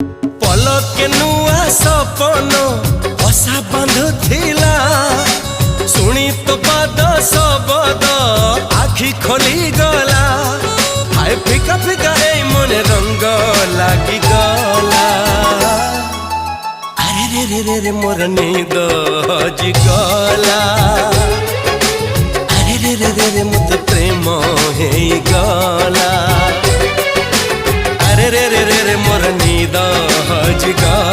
पलके नुआ सपन बसा बांधुथिला शुणी तो पाद शबद आखि खोली गला हाय फिका फिका ए मन रंग लागी गला अरे रे रे रे रे मोर नींद हजि गला अरे रे रे रे रे मत प्रेम हे गला अरे रे रे रे रे मोर नींद हजि गला।